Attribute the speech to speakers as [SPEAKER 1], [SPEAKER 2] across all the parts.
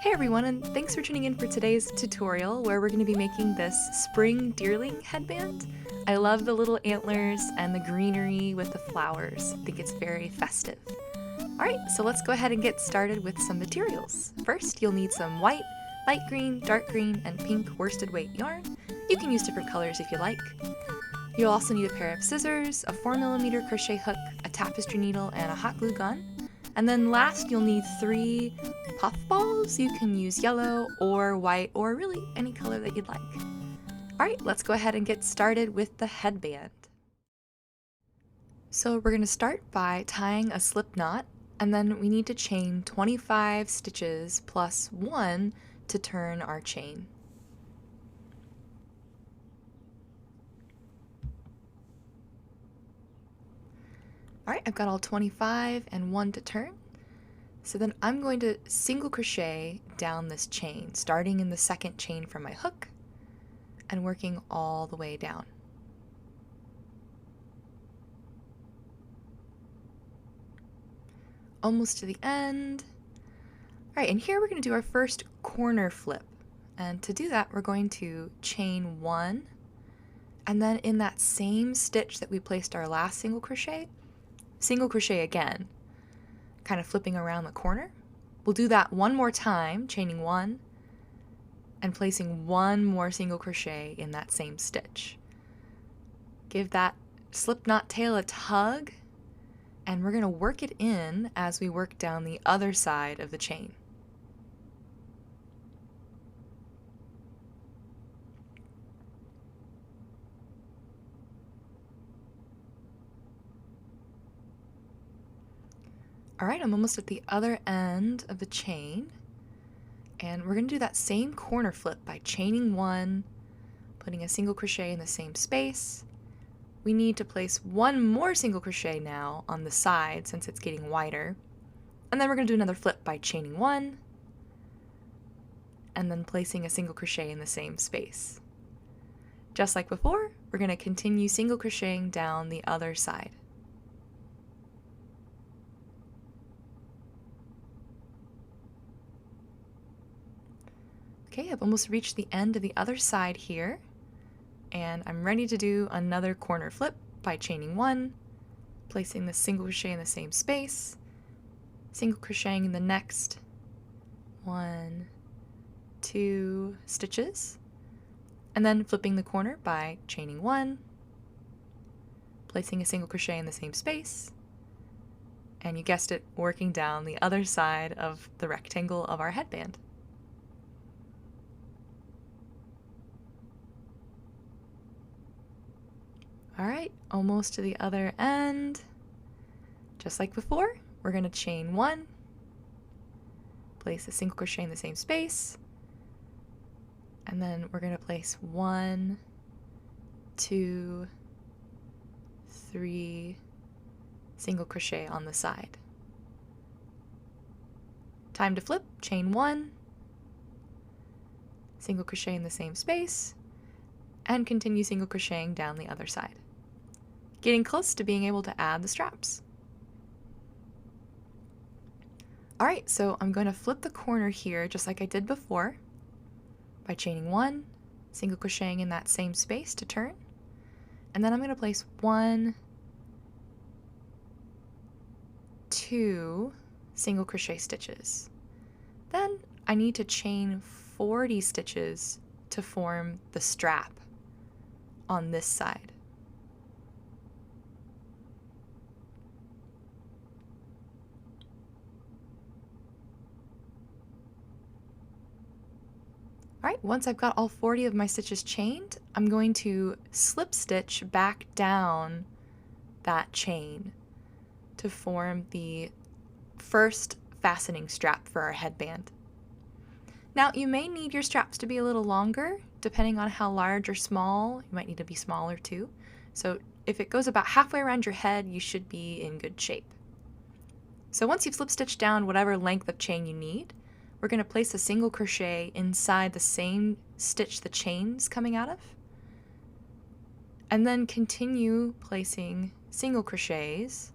[SPEAKER 1] Hey everyone, and thanks for tuning in for today's tutorial where we're going to be making this spring deerling headband. I love the little antlers and the greenery with the flowers. I think it's very festive. Alright, so let's go ahead and get started with some materials. First, you'll need some white, light green, dark green, and pink worsted weight yarn. You can use different colors if you like. You'll also need a pair of scissors, a 4mm crochet hook, a tapestry needle, and a hot glue gun. And then last, you'll need 3 puff balls. You can use yellow or white or really any color that you'd like. Alright, let's go ahead and get started with the headband. So we're going to start by tying a slip knot, and then we need to chain 25 stitches plus 1 to turn our chain. Alright, I've got all 25 and 1 to turn. So then I'm going to single crochet down this chain, starting in the second chain from my hook and working all the way down. Almost to the end. Alright, and here we're going to do our first corner flip. And to do that, we're going to chain 1, and then in that same stitch that we placed our last single crochet again, kind of flipping around the corner. We'll do that one more time, chaining 1 and placing 1 more single crochet in that same stitch. Give that slip knot tail a tug, and we're going to work it in as we work down the other side of the chain. Alright, I'm almost at the other end of the chain, and we're going to do that same corner flip by chaining 1, putting a single crochet in the same space. We need to place 1 more single crochet now on the side since it's getting wider, and then we're going to do another flip by chaining 1 and then placing a single crochet in the same space. Just like before, we're going to continue single crocheting down the other side. Okay, I've almost reached the end of the other side here, and I'm ready to do another corner flip by chaining 1, placing the single crochet in the same space, single crocheting in the next 1, 2 stitches, and then flipping the corner by chaining 1, placing a single crochet in the same space, and you guessed it, working down the other side of the rectangle of our headband. Alright, almost to the other end. Just like before, we're going to chain 1, place a single crochet in the same space, and then we're going to place 1, 2, 3 single crochet on the side. Time to flip, chain 1, single crochet in the same space, and continue single crocheting down the other side. Getting close to being able to add the straps. Alright, so I'm going to flip the corner here just like I did before by chaining 1, single crocheting in that same space to turn, and then I'm going to place 1, 2 single crochet stitches. Then I need to chain 40 stitches to form the strap on this side. Alright, once I've got all 40 of my stitches chained, I'm going to slip stitch back down that chain to form the first fastening strap for our headband. Now, you may need your straps to be a little longer, depending on how large or small. You might need to be smaller too. So if it goes about halfway around your head, you should be in good shape. So once you've slip stitched down whatever length of chain you need, we're going to place a single crochet inside the same stitch the chain's coming out of, and then continue placing single crochets.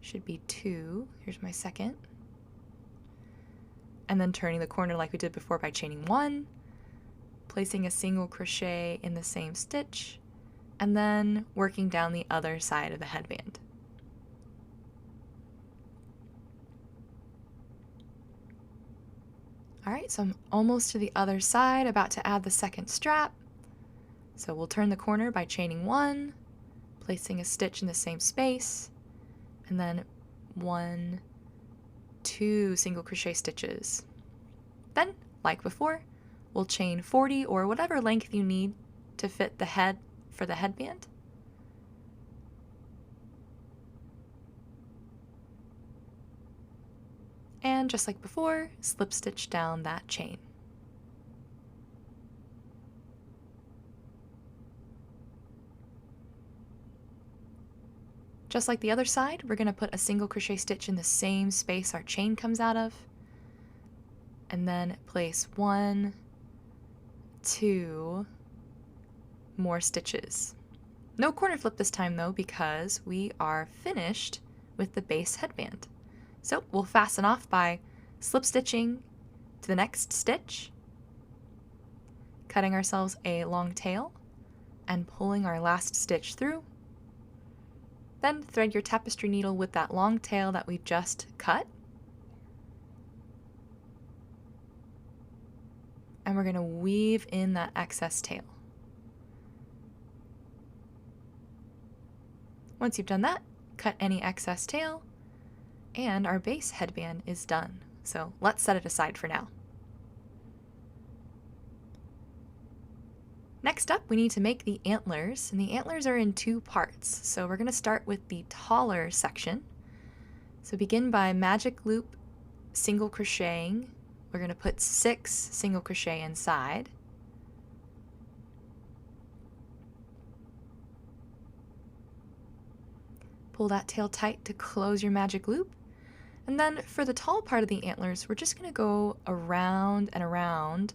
[SPEAKER 1] Should be 2. Here's my second. and then turning the corner like we did before by chaining 1, placing a single crochet in the same stitch, and then working down the other side of the headband. Alright, so I'm almost to the other side, about to add the second strap. So we'll turn the corner by chaining 1, placing a stitch in the same space, and then 1, 2 single crochet stitches. Then, like before, we'll chain 40 or whatever length you need to fit the head for the headband. And just like before, slip stitch down that chain. Just like the other side, we're going to put a single crochet stitch in the same space our chain comes out of, and then place 1, 2 more stitches. No corner flip this time though, because we are finished with the base headband. So we'll fasten off by slip stitching to the next stitch, cutting ourselves a long tail, and pulling our last stitch through. Then thread your tapestry needle with that long tail that we just cut. And we're going to weave in that excess tail. Once you've done that, cut any excess tail, and our base headband is done. So let's set it aside for now. Next up, we need to make the antlers, and the antlers are in 2 parts. So we're going to start with the taller section. So begin by magic loop single crocheting. We're going to put 6 single crochet inside. Pull that tail tight to close your magic loop. And then for the tall part of the antlers, we're just going to go around and around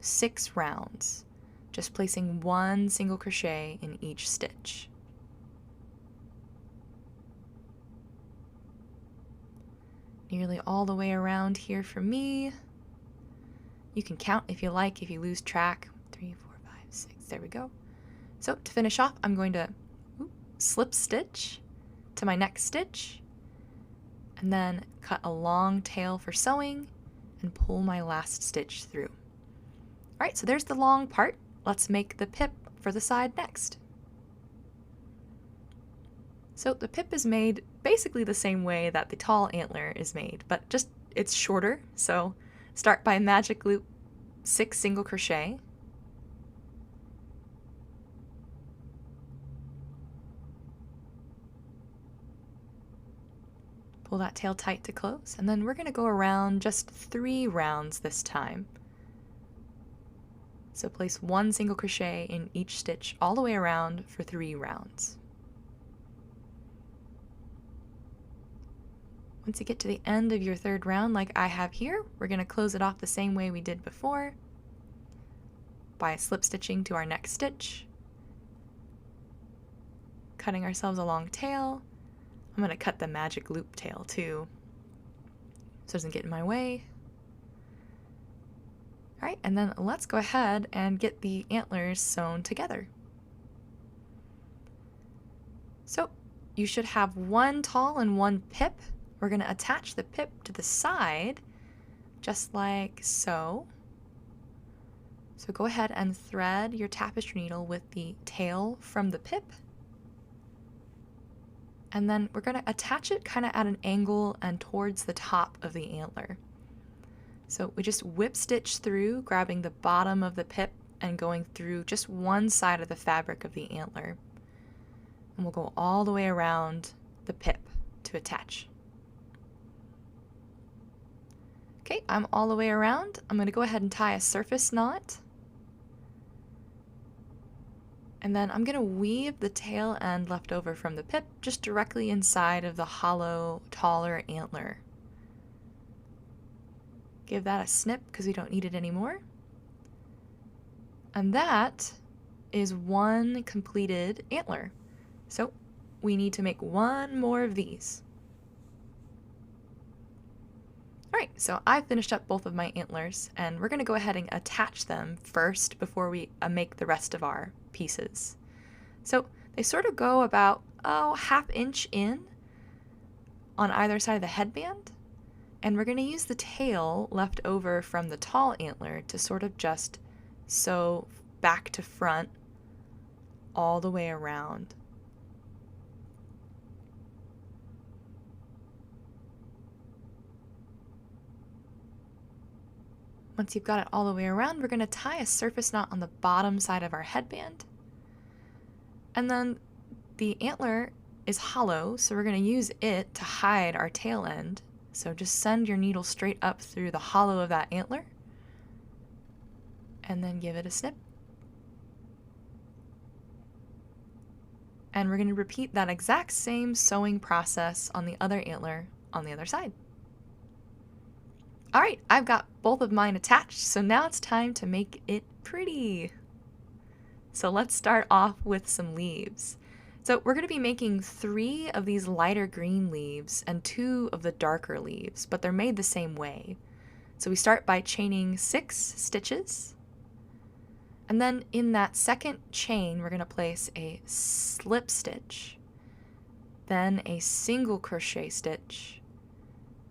[SPEAKER 1] 6 rounds, just placing 1 single crochet in each stitch. Nearly all the way around here for me. You can count if you like, if you lose track. 3, 4, 5, 6, there we go. So to finish off, I'm going to slip stitch to my next stitch, and then cut a long tail for sewing and pull my last stitch through. Alright, so there's the long part. Let's make the pip for the side next. So the pip is made basically the same way that the tall antler is made, but just it's shorter. So start by magic loop 6 single crochet. Pull that tail tight to close, and then we're going to go around just 3 rounds this time. So place 1 single crochet in each stitch all the way around for 3 rounds. Once you get to the end of your 3rd round like I have here, we're going to close it off the same way we did before by slip stitching to our next stitch, cutting ourselves a long tail. I'm going to cut the magic loop tail too, so it doesn't get in my way. Alright, and then let's go ahead and get the antlers sewn together. So you should have 1 tall and 1 pip. We're going to attach the pip to the side, just like so. So go ahead and thread your tapestry needle with the tail from the pip. And then we're going to attach it kind of at an angle and towards the top of the antler. So we just whip stitch through, grabbing the bottom of the pip and going through just one side of the fabric of the antler. And we'll go all the way around the pip to attach. Okay, I'm all the way around. I'm going to go ahead and tie a surface knot. And then I'm going to weave the tail end left over from the pip just directly inside of the hollow, taller antler. Give that a snip because we don't need it anymore. And that is 1 completed antler. So we need to make 1 more of these. Alright, so I finished up both of my antlers, and we're going to go ahead and attach them first before we make the rest of our pieces. So they sort of go about, ½ inch in on either side of the headband, and we're going to use the tail left over from the tall antler to sort of just sew back to front all the way around. Once you've got it all the way around, we're going to tie a surface knot on the bottom side of our headband. And then the antler is hollow, so we're going to use it to hide our tail end. So just send your needle straight up through the hollow of that antler, and then give it a snip. And we're going to repeat that exact same sewing process on the other antler on the other side. Alright, I've got both of mine attached, so now it's time to make it pretty. So let's start off with some leaves. So we're going to be making 3 of these lighter green leaves and 2 of the darker leaves, but they're made the same way. So we start by chaining 6 stitches, and then in that second chain we're going to place a slip stitch, then a single crochet stitch,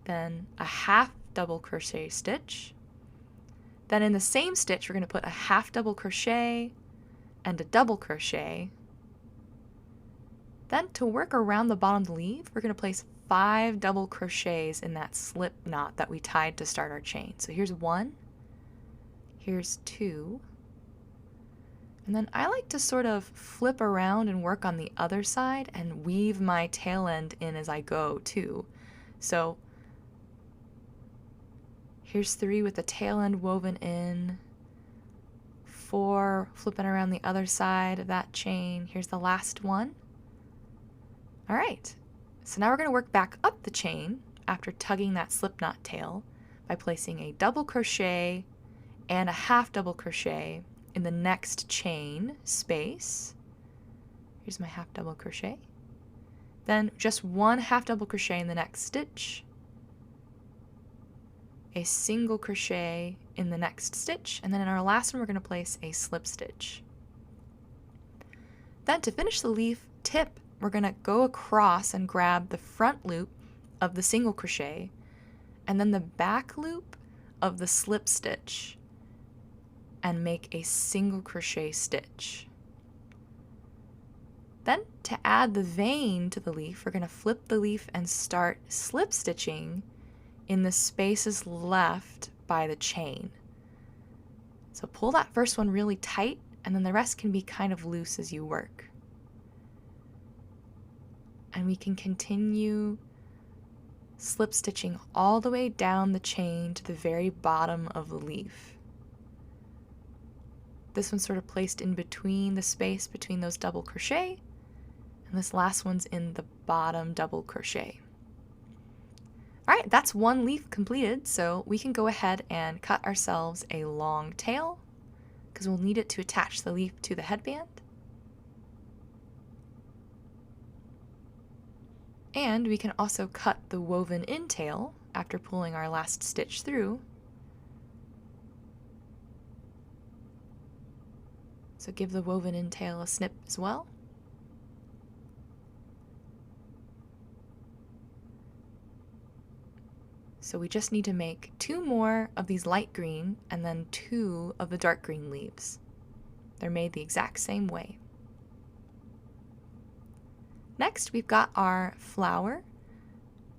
[SPEAKER 1] then a half double crochet stitch. Then in the same stitch we're going to put a half double crochet and a double crochet. Then to work around the bottom of the leaf, we're going to place 5 double crochets in that slip knot that we tied to start our chain. So here's 1, here's 2, and then I like to sort of flip around and work on the other side and weave my tail end in as I go too. So here's 3 with the tail end woven in, 4 flipping around the other side of that chain. Here's the last one. Alright, so now we're going to work back up the chain after tugging that slip knot tail by placing a double crochet and a half double crochet in the next chain space. Here's my half double crochet. Then just 1 half double crochet in the next stitch, a single crochet in the next stitch, and then in our last one we're going to place a slip stitch. Then to finish the leaf tip, we're going to go across and grab the front loop of the single crochet and then the back loop of the slip stitch and make a single crochet stitch. Then to add the vein to the leaf, we're going to flip the leaf and start slip stitching in the spaces left by the chain. So pull that first one really tight, and then the rest can be kind of loose as you work. And we can continue slip stitching all the way down the chain to the very bottom of the leaf. This one's sort of placed in between the space between those double crochet, and this last one's in the bottom double crochet. Alright, that's one leaf completed, so we can go ahead and cut ourselves a long tail because we'll need it to attach the leaf to the headband. And we can also cut the woven in tail after pulling our last stitch through. So give the woven in tail a snip as well. So we just need to make 2 more of these light green and then 2 of the dark green leaves. They're made the exact same way. Next, we've got our flower.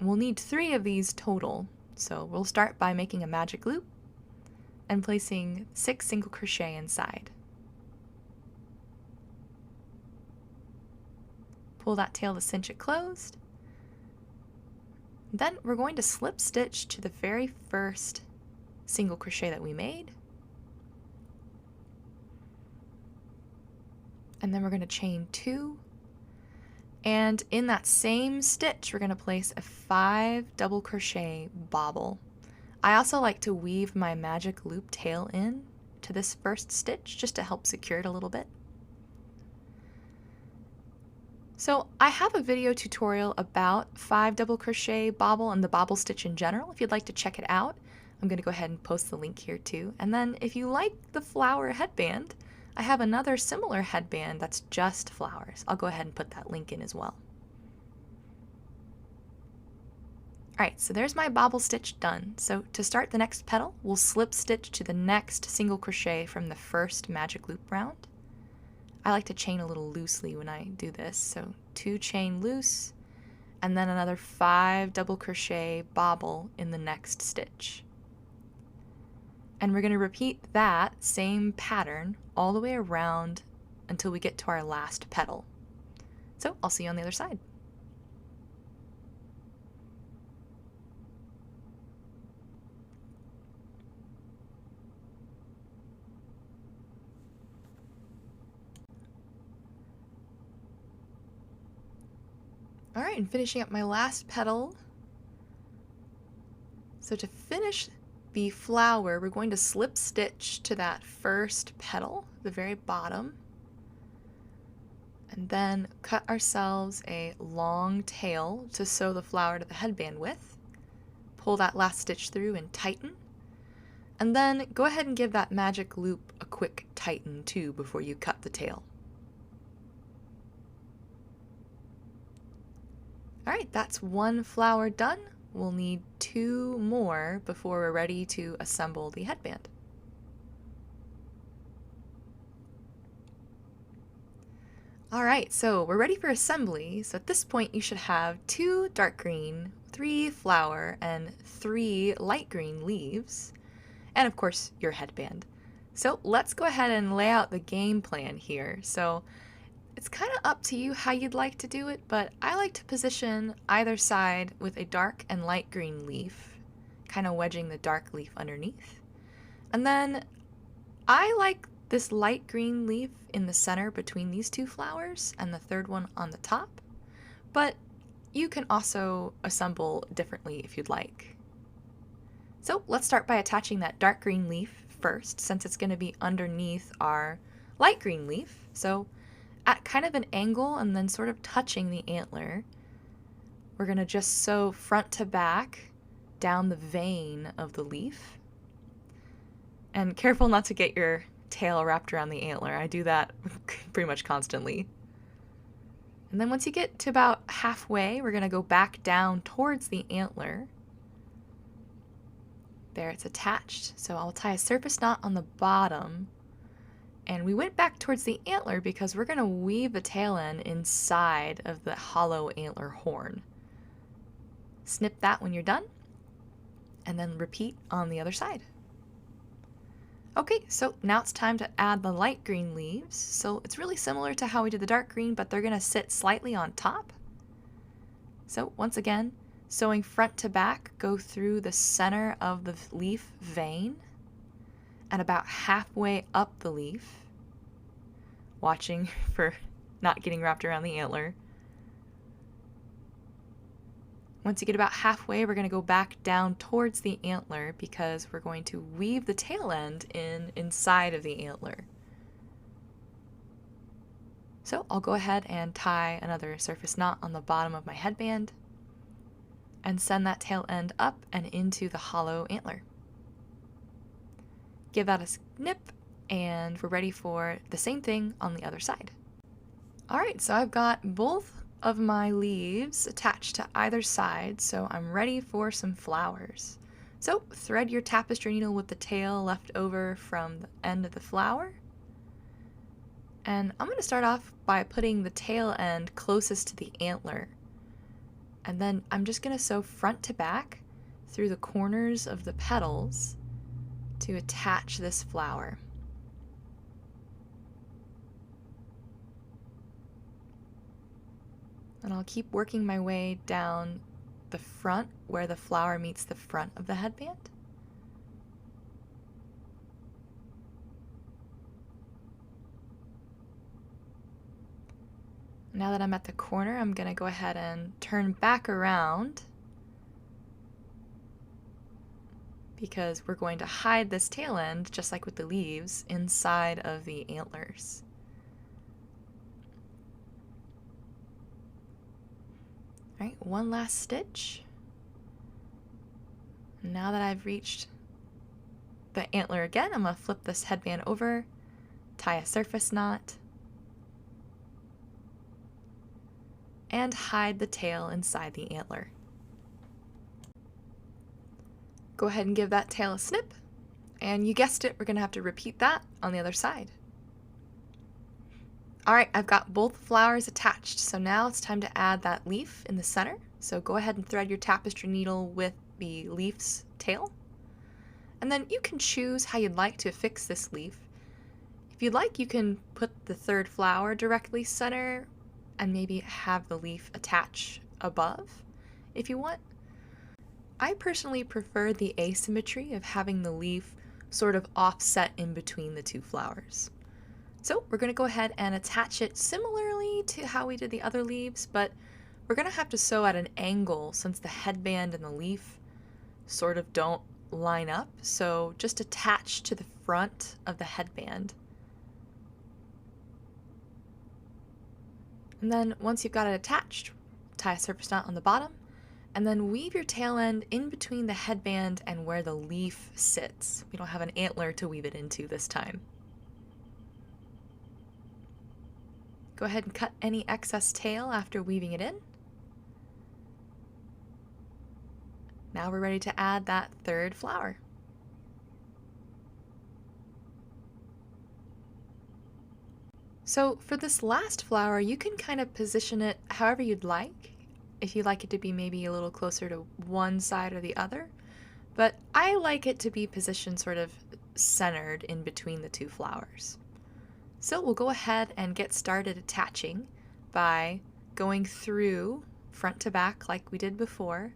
[SPEAKER 1] We'll need 3 of these total. So we'll start by making a magic loop and placing 6 single crochet inside. Pull that tail to cinch it closed. Then we're going to slip stitch to the very first single crochet that we made. And then we're going to chain 2. And in that same stitch, we're going to place a 5 double crochet bobble. I also like to weave my magic loop tail in to this first stitch just to help secure it a little bit. So I have a video tutorial about 5 double crochet bobble and the bobble stitch in general if you'd like to check it out. I'm going to go ahead and post the link here too. And then if you like the flower headband, I have another similar headband that's just flowers. I'll go ahead and put that link in as well. Alright, so there's my bobble stitch done. So to start the next petal, we'll slip stitch to the next single crochet from the first magic loop round. I like to chain a little loosely when I do this, so 2 chain loose, and then another 5 double crochet bobble in the next stitch. And we're going to repeat that same pattern all the way around until we get to our last petal. So I'll see you on the other side. Alright, and finishing up my last petal. So to finish the flower, we're going to slip stitch to that first petal, the very bottom, and then cut ourselves a long tail to sew the flower to the headband with. Pull that last stitch through and tighten, and then go ahead and give that magic loop a quick tighten too before you cut the tail. Alright, that's one flower done. We'll need 2 more before we're ready to assemble the headband. Alright, so we're ready for assembly. So at this point you should have 2 dark green, 3 flower, and 3 light green leaves, and of course your headband. So let's go ahead and lay out the game plan here. So it's kind of up to you how you'd like to do it, but I like to position either side with a dark and light green leaf, kind of wedging the dark leaf underneath. And then I like this light green leaf in the center between these 2 flowers and the third one on the top, but you can also assemble differently if you'd like. So let's start by attaching that dark green leaf first, since it's going to be underneath our light green leaf. So at kind of an angle and then sort of touching the antler, we're going to just sew front to back down the vein of the leaf. And careful not to get your tail wrapped around the antler. I do that pretty much constantly. And then once you get to about halfway, we're going to go back down towards the antler. There, it's attached. So I'll tie a surface knot on the bottom. And we went back towards the antler because we're going to weave the tail end inside of the hollow antler horn. Snip that when you're done, and then repeat on the other side. Okay, so now it's time to add the light green leaves. So it's really similar to how we did the dark green, but they're going to sit slightly on top. So once again, sewing front to back, go through the center of the leaf vein and about halfway up the leaf, watching for not getting wrapped around the antler. Once you get about halfway, we're going to go back down towards the antler because we're going to weave the tail end inside of the antler. So I'll go ahead and tie another surface knot on the bottom of my headband and send that tail end up and into the hollow antler. Give that a snip, and we're ready for the same thing on the other side. Alright, so I've got both of my leaves attached to either side, so I'm ready for some flowers. So thread your tapestry needle with the tail left over from the end of the flower. And I'm going to start off by putting the tail end closest to the antler. And then I'm just going to sew front to back through the corners of the petals to attach this flower. And I'll keep working my way down the front where the flower meets the front of the headband. Now that I'm at the corner, I'm going to go ahead and turn back around because we're going to hide this tail end, just like with the leaves, inside of the antlers. Alright, one last stitch. Now that I've reached the antler again, I'm going to flip this headband over, tie a surface knot, and hide the tail inside the antler. Go ahead and give that tail a snip, and you guessed it, we're going to have to repeat that on the other side. Alright, I've got both flowers attached, so now it's time to add that leaf in the center. So go ahead and thread your tapestry needle with the leaf's tail. And then you can choose how you'd like to affix this leaf. If you'd like, you can put the third flower directly center and maybe have the leaf attach above if you want. I personally prefer the asymmetry of having the leaf sort of offset in between the two flowers. So we're going to go ahead and attach it similarly to how we did the other leaves, but we're going to have to sew at an angle since the headband and the leaf sort of don't line up. So just attach to the front of the headband. And then once you've got it attached, tie a surface knot on the bottom, and then weave your tail end in between the headband and where the leaf sits. We don't have an antler to weave it into this time. Go ahead and cut any excess tail after weaving it in. Now we're ready to add that third flower. So for this last flower, you can kind of position it however you'd like. If you'd like it to be maybe a little closer to one side or the other. But I like it to be positioned sort of centered in between the two flowers. So we'll go ahead and get started attaching by going through front to back like we did before,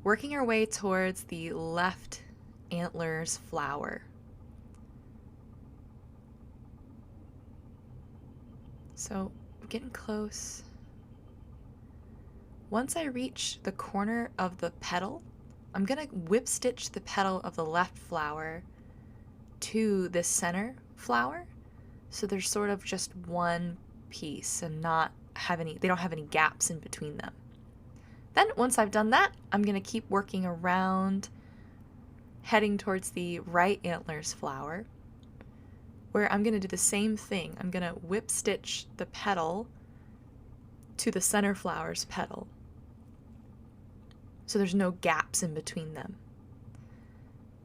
[SPEAKER 1] working our way towards the left antler's flower. So getting close. Once I reach the corner of the petal, I'm going to whip stitch the petal of the left flower to the center flower. So there's sort of just one piece and they don't have any gaps in between them. Then once I've done that, I'm going to keep working around, heading towards the right antler's flower, where I'm going to do the same thing. I'm going to whip stitch the petal to the center flower's petal. So there's no gaps in between them.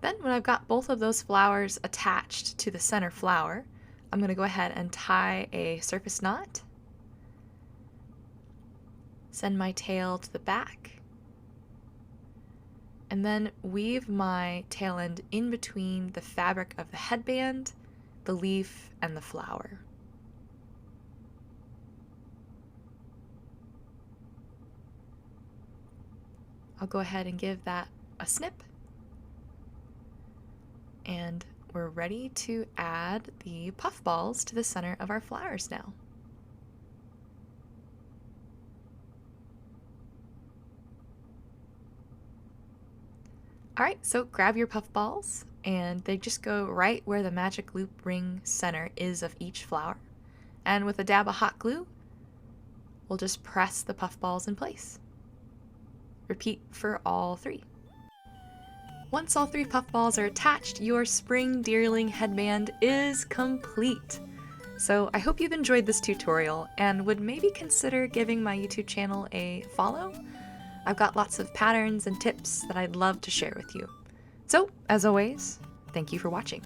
[SPEAKER 1] Then when I've got both of those flowers attached to the center flower, I'm going to go ahead and tie a surface knot, send my tail to the back, and then weave my tail end in between the fabric of the headband, the leaf, and the flower. I'll go ahead and give that a snip, and we're ready to add the puffballs to the center of our flowers now. Alright, so grab your puffballs, and they just go right where the magic loop ring center is of each flower. And with a dab of hot glue, we'll just press the puffballs in place. Repeat for all three. Once all three puffballs are attached, your spring deerling headband is complete. So I hope you've enjoyed this tutorial and would maybe consider giving my YouTube channel a follow. I've got lots of patterns and tips that I'd love to share with you. So, as always, thank you for watching.